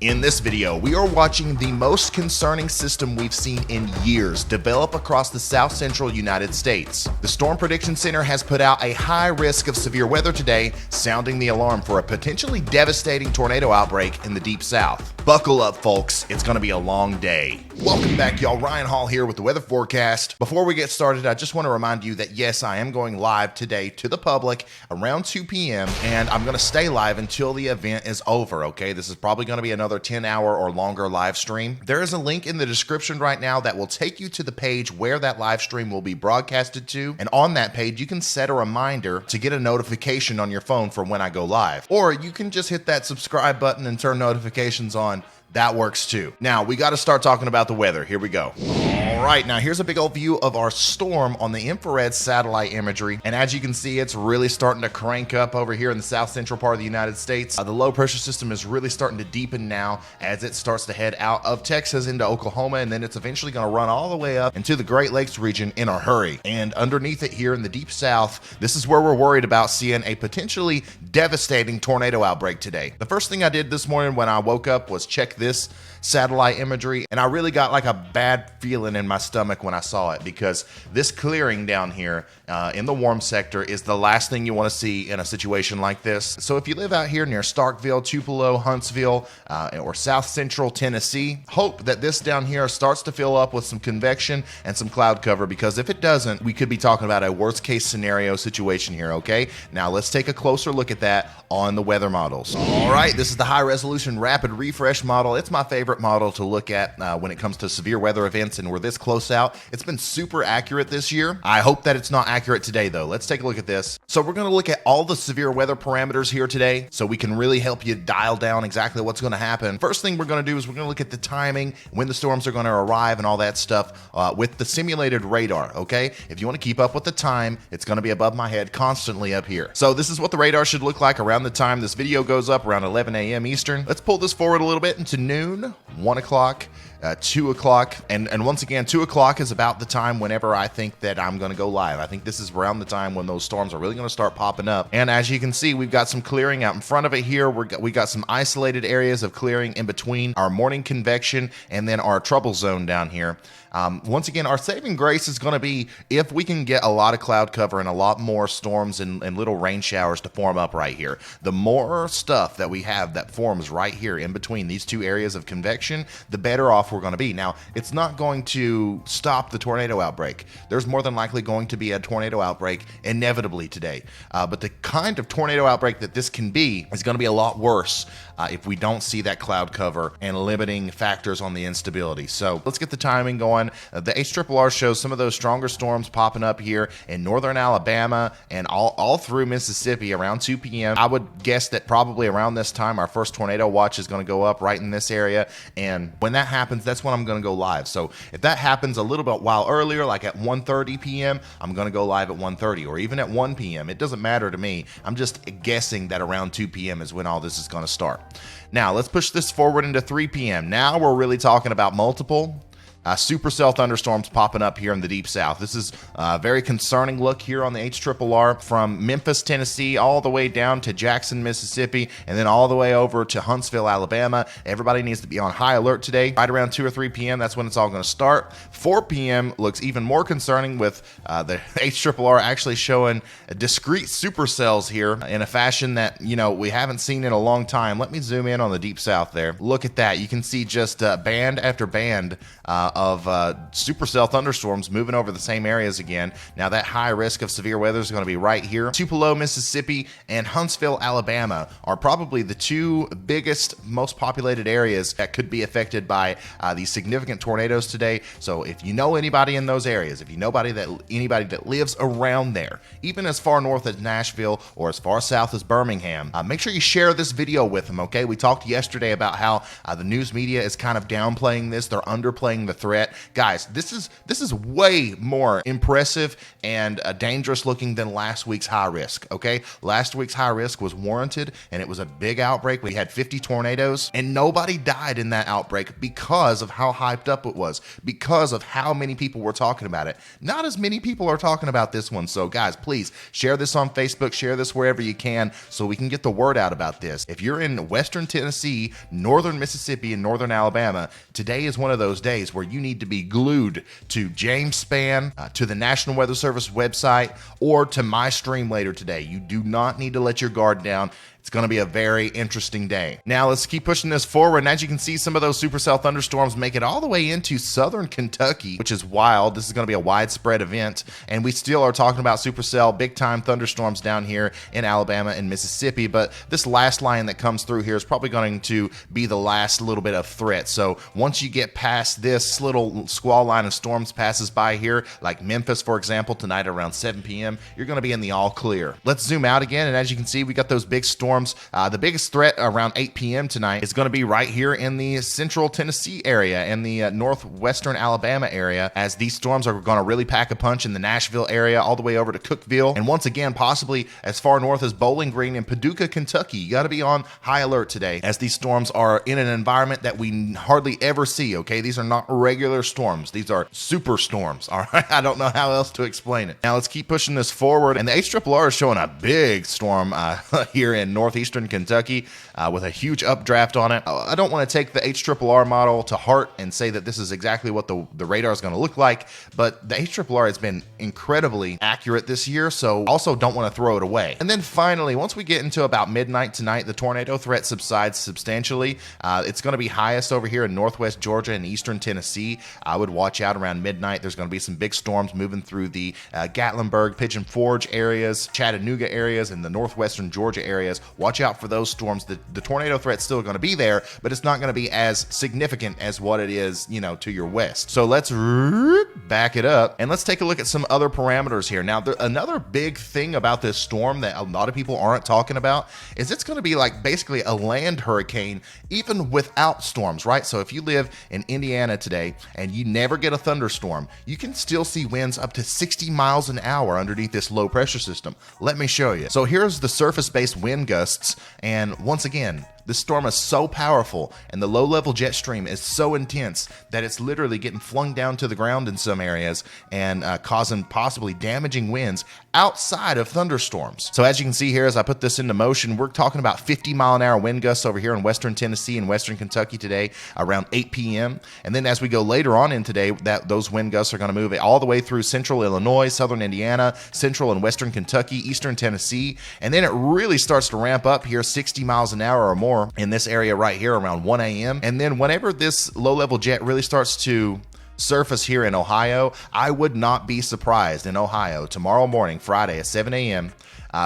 In this video, we are watching the most concerning system we've seen in years develop across the south central United States. The Storm Prediction Center has put out a high risk of severe weather today, sounding the alarm for a potentially devastating tornado outbreak in the deep south. Buckle up, folks. It's going to be a long day. Welcome back, y'all. Ryan Hall here with the weather forecast. Before we get started, I just want to remind you that yes, I am going live today to the public around 2 p.m. and I'm going to stay live until the event is over, okay? This is probably going to be another 10-hour or longer live stream. There is a link in the description right now that will take you to the page where that live stream will be broadcasted to. And on that page, you can set a reminder to get a notification on your phone for when I go live. Or you can just hit that subscribe button and turn notifications on. That works too. Now, we got to start talking about the weather. Here we go. All right, now here's a big old view of our storm on the infrared satellite imagery. And as you can see, it's really starting to crank up over here in the south central part of the United States. The low pressure system is really starting to deepen now as it starts to head out of Texas into Oklahoma, and then it's eventually going to run all the way up into the Great Lakes region in a hurry. And underneath it here in the deep south, this is where we're worried about seeing a potentially devastating tornado outbreak today. The first thing I did this morning when I woke up was check this satellite imagery, and I really got like a bad feeling in my stomach when I saw it, because this clearing down here in the warm sector is the last thing you want to see in a situation like this. So if you live out here near Starkville, Tupelo, Huntsville, or south central Tennessee, hope that this down here starts to fill up with some convection and some cloud cover, because if it doesn't, we could be talking about a worst case scenario situation here, okay? Now let's take a closer look at that on the weather models. All right, this is the high resolution rapid refresh model. It's my favorite model to look at when it comes to severe weather events, and we're this close out. It's been super accurate this year. I hope that it's not accurate today though. Let's take a look at this. So we're going to look at all the severe weather parameters here today so we can really help you dial down exactly what's going to happen. First thing we're going to do is we're going to look at the timing, when the storms are going to arrive and all that stuff with the simulated radar, okay? If you want to keep up with the time, it's going to be above my head constantly up here. So this is what the radar should look like around the time this video goes up, around 11 a.m. Eastern. Let's pull this forward a little bit into noon, 1 o'clock, 2 o'clock, and once again, 2 o'clock is about the time whenever I think that I'm going to go live. I think this is around the time when those storms are really going to start popping up. And as you can see, we've got some clearing out in front of it here. We got some isolated areas of clearing in between our morning convection and then our trouble zone down here. Once again, our saving grace is going to be if we can get a lot of cloud cover and a lot more storms and little rain showers to form up right here. The more stuff that we have that forms right here in between these two areas of convection, the better off we're going to be. Now, it's not going to stop the tornado outbreak. There's more than likely going to be a tornado outbreak inevitably today. But the kind of tornado outbreak that this can be is going to be a lot worse if we don't see that cloud cover and limiting factors on the instability. So let's get the timing going. The HRRR shows some of those stronger storms popping up here in northern Alabama and all through Mississippi around 2 p.m. I would guess that probably around this time our first tornado watch is going to go up right in this area, and when that happens, that's when I'm going to go live. So if that happens a little bit while earlier, like at 1:30 p.m., I'm going to go live at 1:30, or even at 1 p.m. It doesn't matter to me. I'm just guessing that around 2 p.m. is when all this is going to start. Now let's push this forward into 3 p.m. Now we're really talking about multiple supercell thunderstorms popping up here in the deep south. This is a very concerning look here on the HRRR from Memphis, Tennessee, all the way down to Jackson, Mississippi, and then all the way over to Huntsville, Alabama. Everybody needs to be on high alert today. Right around 2 or 3 p.m., that's when it's all going to start. 4 p.m. looks even more concerning, with the HRRR actually showing discrete supercells here in a fashion that, you know, we haven't seen in a long time. Let me zoom in on the deep south there. Look at that. You can see just band after band of supercell thunderstorms moving over the same areas again. Now that high risk of severe weather is going to be right here. Tupelo, Mississippi, and Huntsville, Alabama are probably the two biggest, most populated areas that could be affected by these significant tornadoes today. So if you know anybody in those areas, if you know anybody that lives around there, even as far north as Nashville or as far south as Birmingham, make sure you share this video with them, okay? We talked yesterday about how the news media is kind of downplaying this. They're underplaying the threat. Guys, this is way more impressive and dangerous looking than last week's high risk, okay? Last week's high risk was warranted, and it was a big outbreak. We had 50 tornadoes, and nobody died in that outbreak because of how hyped up it was, because of how many people were talking about it. Not as many people are talking about this one, so guys, please share this on Facebook, share this wherever you can so we can get the word out about this. If you're in Western Tennessee, Northern Mississippi, and Northern Alabama, today is one of those days where you need to be glued to James Spann, to the National Weather Service website, or to my stream later today. You do not need to let your guard down. It's going to be a very interesting day. Now let's keep pushing this forward. And as you can see, some of those supercell thunderstorms make it all the way into southern Kentucky, which is wild. This is going to be a widespread event. And we still are talking about supercell big time thunderstorms down here in Alabama and Mississippi. But this last line that comes through here is probably going to be the last little bit of threat. So once you get past this little squall line of storms passes by here, like Memphis, for example, tonight around 7 p.m., you're going to be in the all clear. Let's zoom out again. And as you can see, we got those big storms. The biggest threat around 8 p.m. tonight is going to be right here in the central Tennessee area and the northwestern Alabama area, as these storms are going to really pack a punch in the Nashville area all the way over to Cookeville, and once again possibly as far north as Bowling Green and Paducah, Kentucky. You got to be on high alert today, as these storms are in an environment that we hardly ever see. Okay, these are not regular storms, these are super storms. All right, I don't know how else to explain it. Now let's keep pushing this forward, and the HRRR is showing a big storm here in northeastern Kentucky with a huge updraft on it. I don't want to take the HRRR model to heart and say that this is exactly what the radar is going to look like, but the HRRR has been incredibly accurate this year, so also don't want to throw it away. And then finally, once we get into about midnight tonight, the tornado threat subsides substantially. It's going to be highest over here in northwest Georgia and eastern Tennessee. I would watch out around midnight. There's going to be some big storms moving through the Gatlinburg, Pigeon Forge areas, Chattanooga areas, and the northwestern Georgia areas. Watch out for those storms. The tornado threat's still going to be there, but it's not going to be as significant as what it is, to your west. So let's back it up and let's take a look at some other parameters here. Now, another big thing about this storm that a lot of people aren't talking about is it's going to be like basically a land hurricane, even without storms, right? So if you live in Indiana today and you never get a thunderstorm, you can still see winds up to 60 miles an hour underneath this low pressure system. Let me show you. So here's the surface-based wind gusts, and once again, this storm is so powerful and the low-level jet stream is so intense that it's literally getting flung down to the ground in some areas and causing possibly damaging winds outside of thunderstorms. So as you can see here, as I put this into motion, we're talking about 50-mile-an-hour wind gusts over here in western Tennessee and western Kentucky today around 8 p.m. And then as we go later on in today, those wind gusts are going to move all the way through central Illinois, southern Indiana, central and western Kentucky, eastern Tennessee, and then it really starts to ramp up here 60 miles an hour or more in this area right here around 1 a.m. And then whenever this low-level jet really starts to surface here in Ohio, I would not be surprised in Ohio tomorrow morning, Friday at 7 a.m.,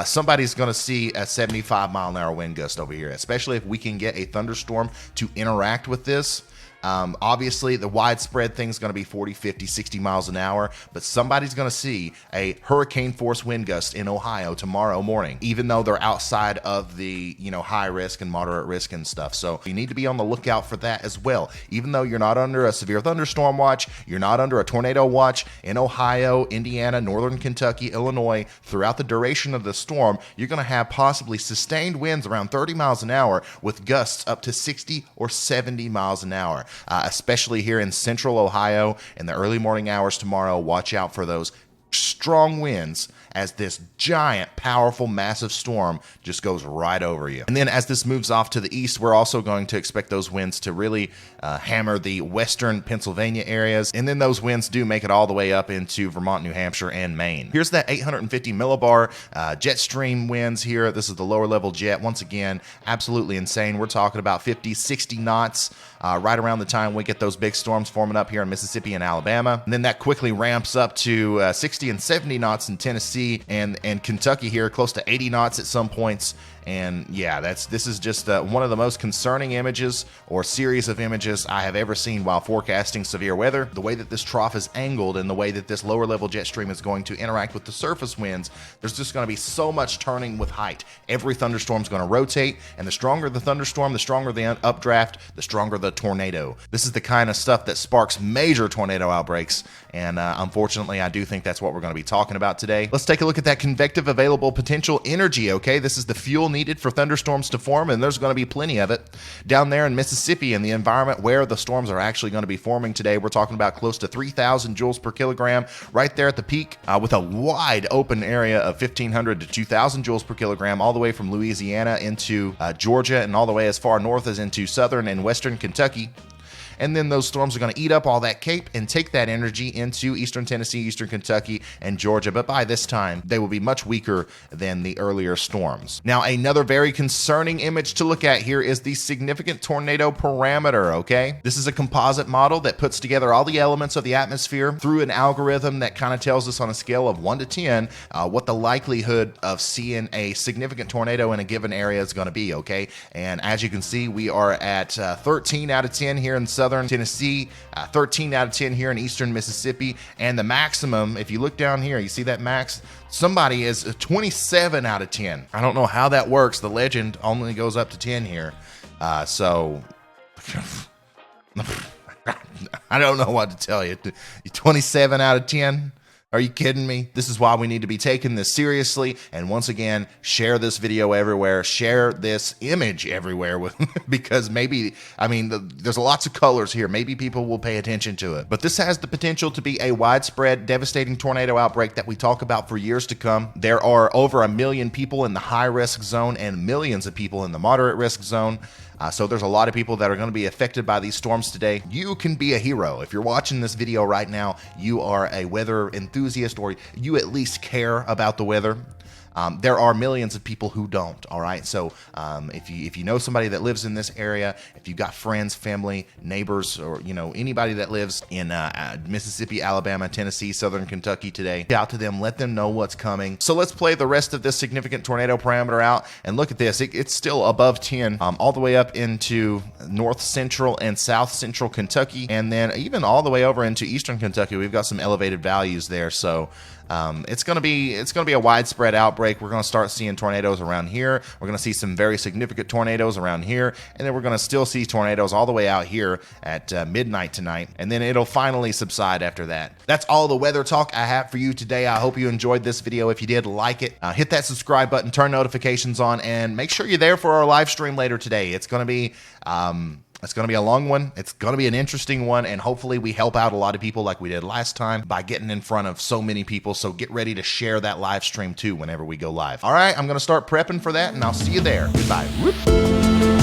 somebody's going to see a 75-mile-an-hour wind gust over here, especially if we can get a thunderstorm to interact with this. Obviously, the widespread thing is going to be 40, 50, 60 miles an hour, but somebody's going to see a hurricane force wind gust in Ohio tomorrow morning, even though they're outside of the, high risk and moderate risk and stuff. So you need to be on the lookout for that as well. Even though you're not under a severe thunderstorm watch, you're not under a tornado watch in Ohio, Indiana, northern Kentucky, Illinois, throughout the duration of the storm, you're going to have possibly sustained winds around 30 miles an hour with gusts up to 60 or 70 miles an hour. Especially here in central Ohio in the early morning hours tomorrow. Watch out for those strong winds as this giant, powerful, massive storm just goes right over you. And then as this moves off to the east, we're also going to expect those winds to really hammer the western Pennsylvania areas. And then those winds do make it all the way up into Vermont, New Hampshire, and Maine. Here's that 850 millibar jet stream winds here. This is the lower level jet. Once again, absolutely insane. We're talking about 50, 60 knots right around the time we get those big storms forming up here in Mississippi and Alabama. And then that quickly ramps up to 60 and 70 knots in Tennessee and Kentucky here, close to 80 knots at some points. And yeah, this is just one of the most concerning images or series of images I have ever seen while forecasting severe weather. The way that this trough is angled and the way that this lower level jet stream is going to interact with the surface winds, there's just going to be so much turning with height. Every thunderstorm is going to rotate, and the stronger the thunderstorm, the stronger the updraft, the stronger the tornado. This is the kind of stuff that sparks major tornado outbreaks, and unfortunately, I do think that's what we're going to be talking about today. Let's take a look at that convective available potential energy, okay? This is the fuel needed for thunderstorms to form, and there's going to be plenty of it. Down there in Mississippi, in the environment where the storms are actually going to be forming today, we're talking about close to 3,000 joules per kilogram, right there at the peak, with a wide open area of 1,500 to 2,000 joules per kilogram, all the way from Louisiana into Georgia, and all the way as far north as into southern and western Kentucky. And then those storms are going to eat up all that cape and take that energy into eastern Tennessee, eastern Kentucky, and Georgia. But by this time, they will be much weaker than the earlier storms. Now, another very concerning image to look at here is the significant tornado parameter, okay? This is a composite model that puts together all the elements of the atmosphere through an algorithm that kind of tells us on a scale of 1 to 10 what the likelihood of seeing a significant tornado in a given area is going to be, okay? And as you can see, we are at 13 out of 10 here in southern Tennessee, 13 out of 10 here in eastern Mississippi, and the maximum, if you look down here, you see that max? Somebody is 27 out of 10. I don't know how that works. The legend only goes up to 10 here. So I don't know what to tell you. 27 out of 10? Are you kidding me? This is why we need to be taking this seriously. And once again, share this video everywhere. Share this image everywhere with because maybe, I mean, there's lots of colors here. Maybe people will pay attention to it. But this has the potential to be a widespread, devastating tornado outbreak that we talk about for years to come. There are over 1 million people in the high-risk zone and millions of people in the moderate-risk zone. So there's a lot of people that are going to be affected by these storms today. You can be a hero. If you're watching this video right now, you are a weather enthusiast, or you at least care about the weather. There are millions of people who don't, all right? So if you know somebody that lives in this area, if you've got friends, family, neighbors, or anybody that lives in Mississippi, Alabama, Tennessee, southern Kentucky today, reach out to them, let them know what's coming. So let's play the rest of this significant tornado parameter out, and look at this. It's still above 10, all the way up into north central and south central Kentucky, and then even all the way over into eastern Kentucky. We've got some elevated values there. So it's going to be a widespread outbreak. We're going to start seeing tornadoes around here. We're going to see some very significant tornadoes around here, and then we're going to still see tornadoes all the way out here at midnight tonight, and then it'll finally subside after that. That's all the weather talk I have for you today. I hope you enjoyed this video. If you did, like it, hit that subscribe button, turn notifications on, and make sure you're there for our live stream later today. It's going to be a long one. It's going to be an interesting one, and hopefully we help out a lot of people like we did last time by getting in front of so many people. So get ready to share that live stream too whenever we go live. All right, I'm going to start prepping for that, and I'll see you there. Goodbye. Whoop.